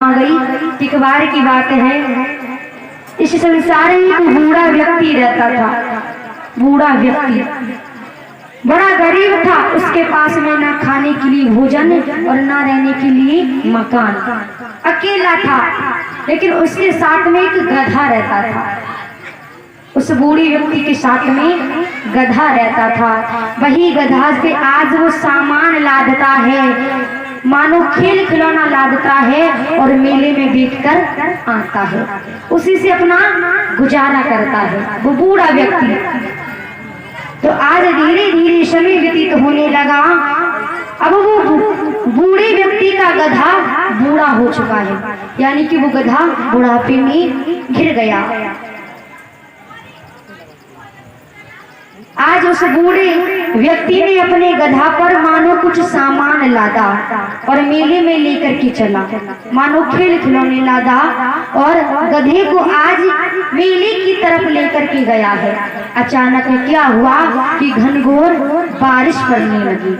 आ गई। एक बार की बात है, इस संसार में एक बूढ़ा व्यक्ति रहता था। बूढ़ा व्यक्ति बड़ा गरीब था। उसके पास में ना खाने के लिए भोजन और ना रहने के लिए मकान। अकेला था, लेकिन उसके साथ में एक गधा रहता था। उस बूढ़े व्यक्ति के साथ में गधा रहता था। वही गधा से आज वो सामान लादता है, मानो खेल खिलौना लादता है और मेले में बेचकर आता है। उसी से अपना गुजारा करता है वो बूढ़ा व्यक्ति। तो आज धीरे धीरे समय व्यतीत होने लगा। अब वो बूढ़े व्यक्ति का गधा बूढ़ा हो चुका है, यानी कि वो गधा बुढ़ापे में घिर गया। आज उस बूढ़े व्यक्ति ने अपने गधा पर मानो कुछ सामान लादा और मेले में लेकर के चला, मानो खेल खिलौने लादा और गधे को आज मेले की तरफ लेकर के गया है। अचानक क्या हुआ कि घनघोर बारिश पड़ने लगी,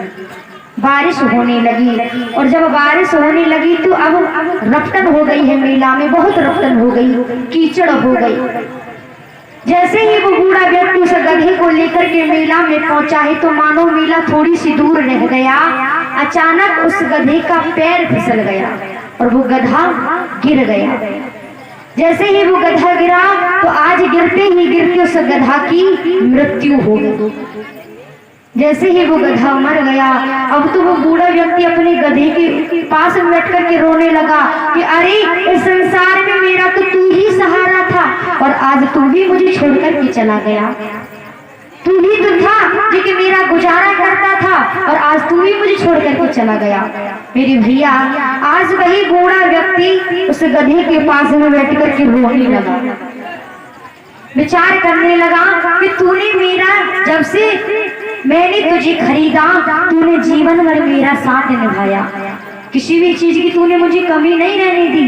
बारिश होने लगी। और जब बारिश होने लगी तो अब रफ्तन हो गई है, मेला में बहुत रफ्तन हो गई, कीचड़ हो गई। जैसे ही वो बूढ़ा व्यक्ति उस गधे को लेकर के मेला में पहुंचा है तो मानो मेला थोड़ी सी दूर रह गया। अचानक उस गधे का पैर फिसल गया और वो गधा गिर गया। जैसे ही वो गधा गिरा तो आज गिरते ही गिरते उस गधा की मृत्यु हो गई। जैसे ही वो गधा मर गया, अब तो वो बूढ़ा व्यक्ति अपने गधे के पास में बैठ कर के रोने लगा कि अरे इस संसार में मेरा तो तू ही सहारा था और आज तू भी मुझे छोड़कर के चला गया। तू ही तो था जो कि मेरा गुजारा करता था और आज तू भी मुझे छोड़ करके चला गया। मेरे भैया, आज वही बूढ़ा व्यक्ति उस गधे के पास में बैठ कर के रोने लगा, विचार करने लगा कि तूने मेरा, जब से मैंने तुझे खरीदा तूने जीवन भर मेरा साथ निभाया, किसी भी चीज की तूने मुझे कमी नहीं रहने दी।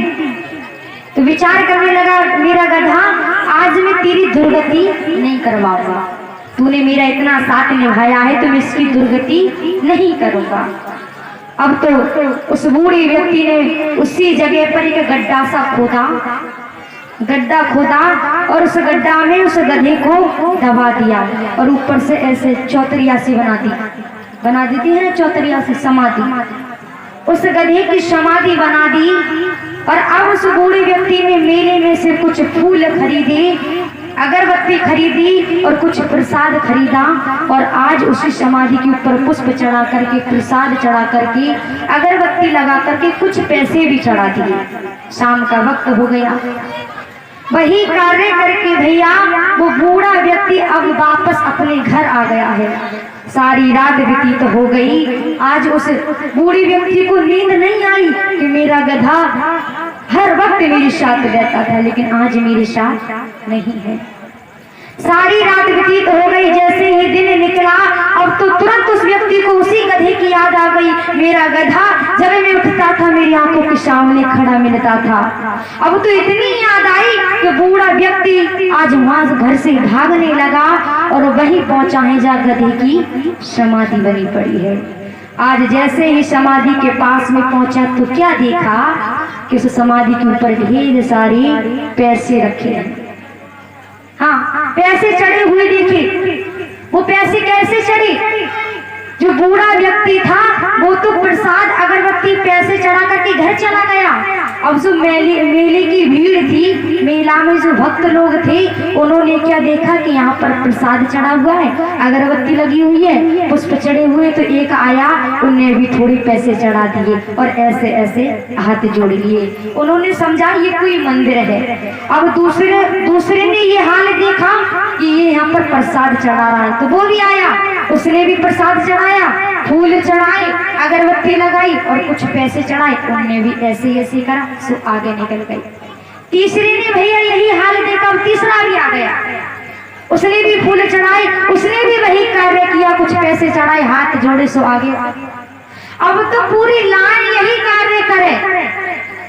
तो विचार करने लगा, मेरा गधा, आज मैं तेरी दुर्गति नहीं करवाऊंगा। तूने मेरा इतना साथ निभाया है तो मैं इसकी दुर्गति नहीं करूंगा। अब तो उस बूढ़े व्यक्ति ने उसी जगह पर एक गड्ढा सा खोदा और उस गड्ढा में उस गधे को दबा दिया और ऊपर से ऐसे चौतरिया सी बना देती है ना, चौतरिया से समाधि, उस गधे की समाधि बना दी। और अब उस बूढ़े व्यक्ति ने मेले में से कुछ फूल खरीदे, अगरबत्ती खरीदी और कुछ प्रसाद खरीदा और आज उसी समाधि के ऊपर पुष्प चढ़ा करके, प्रसाद चढ़ा करके, अगरबत्ती लगा करके कुछ पैसे भी चढ़ा दिए। शाम का वक्त हो गया। वही कार्य करके भैया वो बूढ़ा व्यक्ति अब वापस अपने घर आ गया है। सारी रात व्यतीत हो गई। आज उस बूढ़े व्यक्ति को नींद नहीं आई कि मेरा गधा हर वक्त मेरे साथ रहता था, लेकिन आज मेरे साथ नहीं है। सारी रात व्यतीत हो गई। जैसे ही दिन निकला, अब तो तुरंत उस व्यक्ति को उसी गधे की याद आ गई। मेरा गधा जब मैं उठता था मेरी आंखों के सामने खड़ा मिलता था। अब तो इतनी याद आई कि बूढ़ा व्यक्ति आज वहां घर से भागने लगा और वहीं पहुंचा है जहाँ गधे की समाधि बनी पड़ी है। आज जैसे ही समाधि के पास में पहुंचा तो क्या देखा कि उस समाधि के ऊपर ढेर सारे पैसे रखे हैं। हाँ, पैसे चढ़े हुए देखे। वो पैसे कैसे चढ़े? जो बूढ़ा व्यक्ति था वो तो प्रसाद अगरबत्ती पैसे चढ़ा करके घर चला गया। अब जो मेले की भीड़ थी, मेला में जो भक्त लोग थे, उन्होंने क्या देखा कि यहाँ पर प्रसाद चढ़ा हुआ है, अगरबत्ती लगी हुई है, पुष्प चढ़े हुए, तो एक आया, उन्हें भी थोड़े पैसे चढ़ा दिए और ऐसे ऐसे हाथ जोड़ लिए। उन्होंने समझा ये कोई मंदिर है। अब दूसरे ने ये हाल देखा कि ये यहाँ पर प्रसाद चढ़ा रहा है, तो वो भी आया, उसने भी प्रसाद चढ़ाया, फूल चढ़ाए, अगरबत्ती लगाई और कुछ पैसे चढ़ाए। उन्होंने भी ऐसे ऐसे करा, सो आगे निकल गई। तीसरे ने भैया यही हाल देखा, तीसरा भी आ गया, उसने भी फूल चढ़ाए, उसने भी वही कार्य किया, कुछ पैसे चढ़ाए, हाथ जोड़े, सो आगे। अब तो पूरी लाइन यही कार्य करे,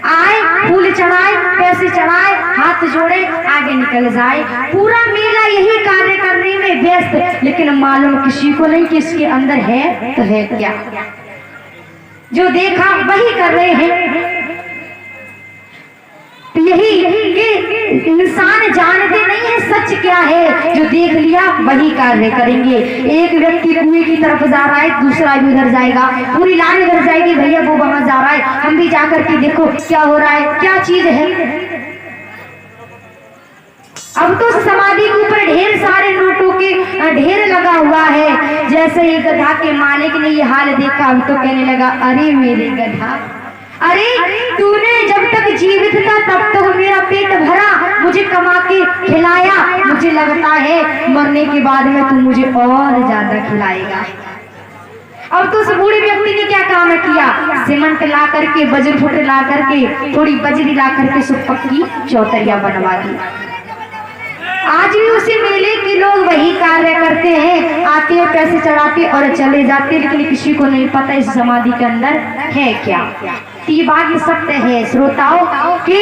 आए, फूल चढ़ाए, पैसे चढ़ाए, हाथ जोड़े, आगे निकल जाए। पूरा मेला यही कार्य करने में व्यस्त, लेकिन मालूम किसी को नहीं कि इसके अंदर है तो है क्या। जो देखा वही कर रहे हैं। इंसान जानते नहीं है सच क्या है, जो देख लिया वही कार्य करेंगे। एक व्यक्ति कुएं की तरफ जा रहा है, दूसरा भी उधर जाएगा, पूरी लाइन उधर जाएगी, भैया वो वहां जा रहा है, हम भी जाकर के देखो क्या हो रहा है, क्या चीज है। अब तो समाधि के ऊपर ढेर सारे नोटों के ढेर लगा हुआ है। जैसे ही गधा के मालिक ने ये हाल देखा, अब तो कहने लगा, अरे मेरे गधा, अरे तूने जब तक जीवित था तब तक मेरा पेट भरा, मुझे कमा के खिलाया, मुझे लगता है मरने के बाद में तू मुझे और ज्यादा खिलाएगा। अब तो उस बूढ़े व्यक्ति ने क्या काम किया, सीमेंट ला करके, बजर फुट ला करके, थोड़ी बजरी ला करके सब पक्की चौतरिया बनवा दी। आज भी उसी मेले के लोग वही कार्य करते हैं, आते हैं, पैसे चढ़ाते और चले जाते, लेकिन किसी को नहीं पता इस समाधि के अंदर है क्या। तो ये बात सत्य है श्रोताओं कि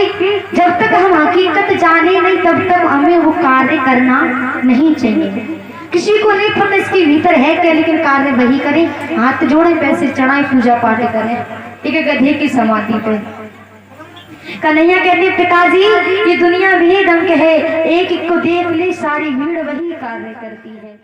जब तक हम हकीकत जाने नहीं तब तक हमें वो कार्य करना नहीं चाहिए। किसी को नहीं पता इसके भीतर है क्या, लेकिन कार्य वही करें, हाथ जोड़े, पैसे चढ़ाए, पूजा पाठ करें। एक गधे की समाधि पे कन्हैया कहते, पिताजी ये दुनिया भी ढंग है, एक एक को देख ले, सारी भीड़ वही कार्य करती है।